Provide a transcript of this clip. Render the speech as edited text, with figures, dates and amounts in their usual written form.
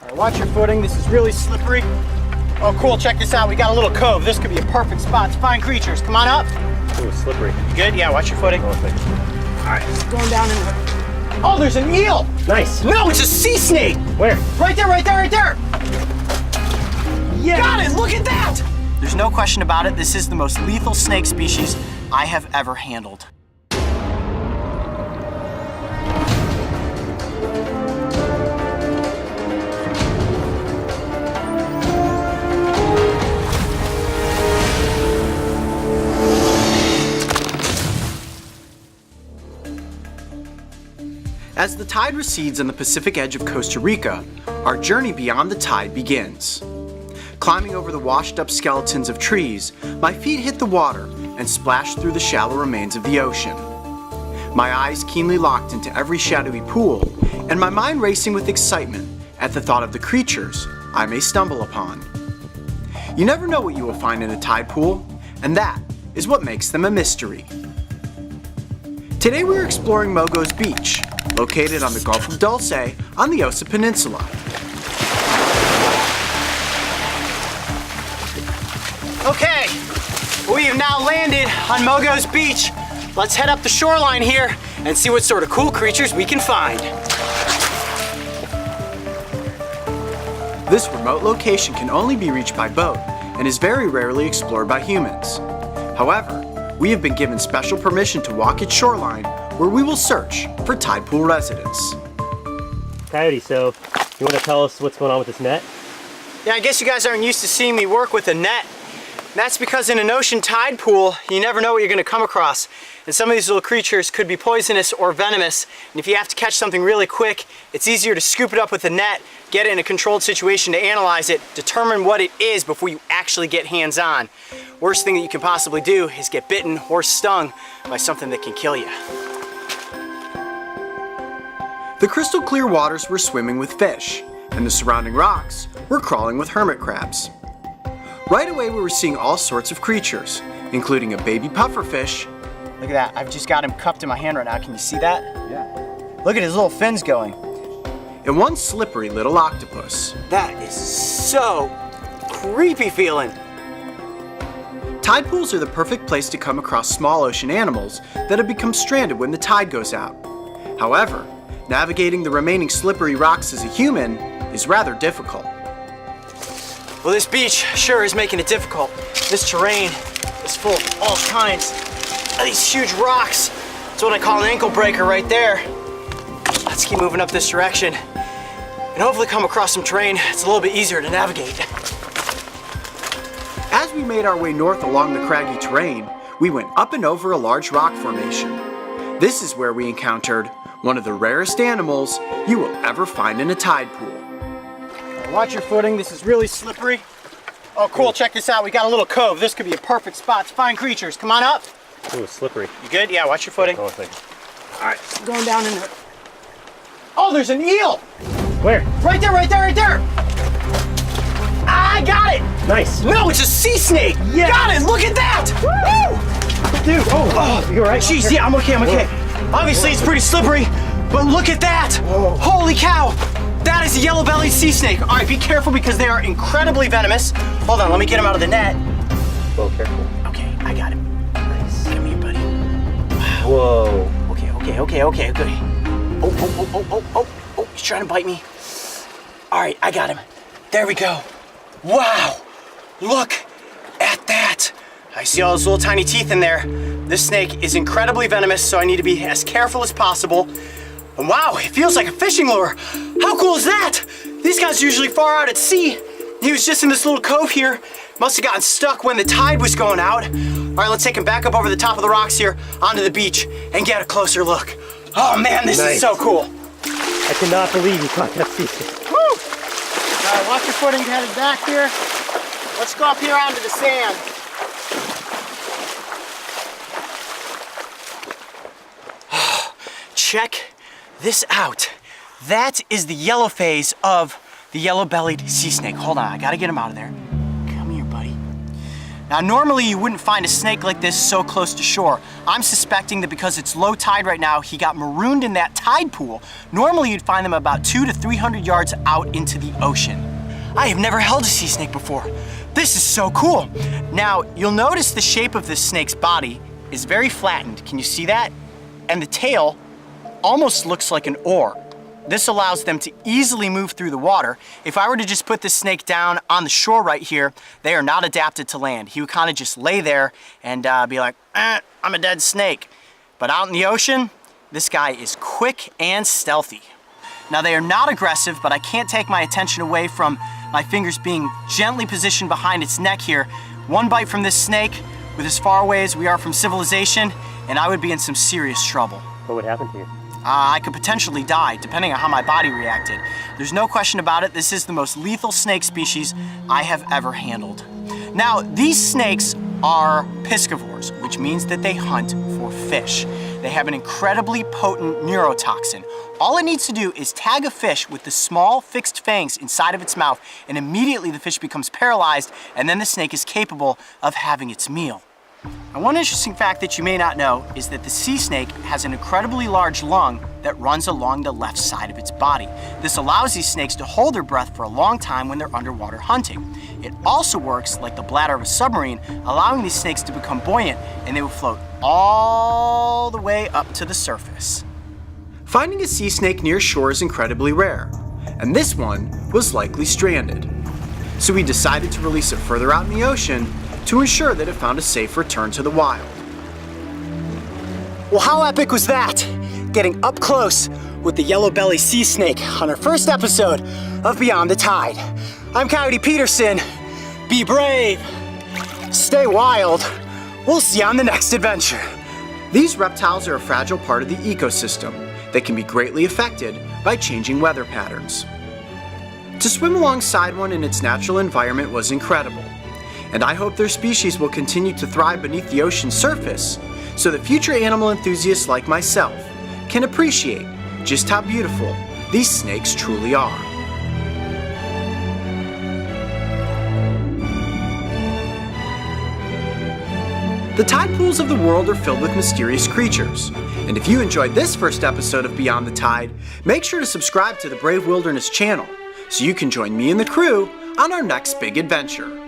All right, watch your footing. This is really slippery. Oh, cool. Check this out. We got a little cove. This could be a perfect spot to find creatures. Come on up. Oh, it's slippery. You good? Yeah, watch your footing. Oh, thank you. All right, it's going down in the... Oh, there's an eel. Nice. No, it's a sea snake. Where? Right there, right there, right there. Yeah. Got it. Look at that. There's no question about it. This is the most lethal snake species I have ever handled. As the tide recedes on the Pacific edge of Costa Rica, our journey beyond the tide begins. Climbing over the washed-up skeletons of trees, my feet hit the water and splashed through the shallow remains of the ocean. My eyes keenly locked into every shadowy pool, and my mind racing with excitement at the thought of the creatures I may stumble upon. You never know what you will find in a tide pool, and that is what makes them a mystery. Today we are exploring Mogo's Beach, located on the Gulf of Dulce on the Osa Peninsula. Okay, we have now landed on Mogo's Beach. Let's head up the shoreline here and see what sort of cool creatures we can find. This remote location can only be reached by boat and is very rarely explored by humans. However, we have been given special permission to walk its shoreline where we will search for tide pool residents. Coyote, so you want to tell us what's going on with this net? Yeah, I guess you guys aren't used to seeing me work with a net. That's because in an ocean tide pool, you never know what you're going to come across. And some of these little creatures could be poisonous or venomous. And if you have to catch something really quick, it's easier to scoop it up with a net, get it in a controlled situation to analyze it, determine what it is before you actually get hands-on. Worst thing that you can possibly do is get bitten or stung by something that can kill you. The crystal clear waters were swimming with fish, and the surrounding rocks were crawling with hermit crabs. Right away we were seeing all sorts of creatures, including a baby pufferfish. Look at that, I've just got him cupped in my hand right now, can you see that? Yeah. Look at his little fins going. And one slippery little octopus. That is so creepy feeling. Tide pools are the perfect place to come across small ocean animals that have become stranded when the tide goes out. However, navigating the remaining slippery rocks as a human is rather difficult. Well, this beach sure is making it difficult. This terrain is full of all kinds of these huge rocks. That's what I call an ankle breaker right there. Let's keep moving up this direction and hopefully come across some terrain that's a little bit easier to navigate. As we made our way north along the craggy terrain, we went up and over a large rock formation. This is where we encountered one of the rarest animals you will ever find in a tide pool. Watch your footing, this is really slippery. Oh cool, check this out, we got a little cove. This could be a perfect spot to find creatures. Come on up. Oh, it's slippery. You good? Yeah, watch your footing. Oh, thank you. All right, going down in there. Oh, there's an eel! Where? Right there, right there, right there! I got it! Nice. No, it's a sea snake! Yeah. Got it, look at that! Woo! Dude, oh, you all right? Jeez, yeah, I'm okay, I'm okay. Obviously, it's pretty slippery, but look at that! Whoa. Holy cow! That is a yellow-bellied sea snake. All right, be careful because they are incredibly venomous. Hold on, let me get him out of the net. Oh, careful. Okay, I got him. Nice. Come here, buddy. Wow. Whoa. Okay. Oh, he's trying to bite me. All right, I got him. There we go. Wow, look at that. I see all those little tiny teeth in there. This snake is incredibly venomous, so I need to be as careful as possible. And wow, it feels like a fishing lure. How cool is that? These guys are usually far out at sea. He was just in this little cove here. Must have gotten stuck when the tide was going out. All right, let's take him back up over the top of the rocks here onto the beach and get a closer look. Oh man, this is so cool. I cannot believe you caught that sea snake. Woo! All right, watch your footing headed back here. Let's go up here onto the sand. Check this out. That is the yellow phase of the yellow-bellied sea snake. Hold on, I gotta get him out of there. Come here, buddy. Now normally you wouldn't find a snake like this so close to shore. I'm suspecting that because it's low tide right now, he got marooned in that tide pool. Normally you'd find them about 200 to 300 yards out into the ocean. I have never held a sea snake before. This is so cool. Now you'll notice the shape of this snake's body is very flattened. Can you see that? And the tail almost looks like an oar. This allows them to easily move through the water. If I were to just put this snake down on the shore right here, they are not adapted to land. He would kind of just lay there and be like, I'm a dead snake. But out in the ocean, this guy is quick and stealthy. Now they are not aggressive, but I can't take my attention away from my fingers being gently positioned behind its neck here. One bite from this snake, with as far away as we are from civilization, and I would be in some serious trouble. What would happen to you? I could potentially die, depending on how my body reacted. There's no question about it, this is the most lethal snake species I have ever handled. Now, these snakes are piscivores, which means that they hunt for fish. They have an incredibly potent neurotoxin. All it needs to do is tag a fish with the small fixed fangs inside of its mouth, and immediately the fish becomes paralyzed, and then the snake is capable of having its meal. Now, one interesting fact that you may not know is that the sea snake has an incredibly large lung that runs along the left side of its body. This allows these snakes to hold their breath for a long time when they're underwater hunting. It also works like the bladder of a submarine, allowing these snakes to become buoyant, and they will float all the way up to the surface. Finding a sea snake near shore is incredibly rare, and this one was likely stranded. So we decided to release it further out in the ocean to ensure that it found a safe return to the wild. Well, how epic was that? Getting up close with the Yellow-Bellied Sea Snake on our first episode of Beyond the Tide. I'm Coyote Peterson. Be brave, stay wild. We'll see you on the next adventure. These reptiles are a fragile part of the ecosystem that can be greatly affected by changing weather patterns. To swim alongside one in its natural environment was incredible. And I hope their species will continue to thrive beneath the ocean's surface so that future animal enthusiasts like myself can appreciate just how beautiful these snakes truly are. The tide pools of the world are filled with mysterious creatures. And if you enjoyed this first episode of Beyond the Tide, make sure to subscribe to the Brave Wilderness channel so you can join me and the crew on our next big adventure.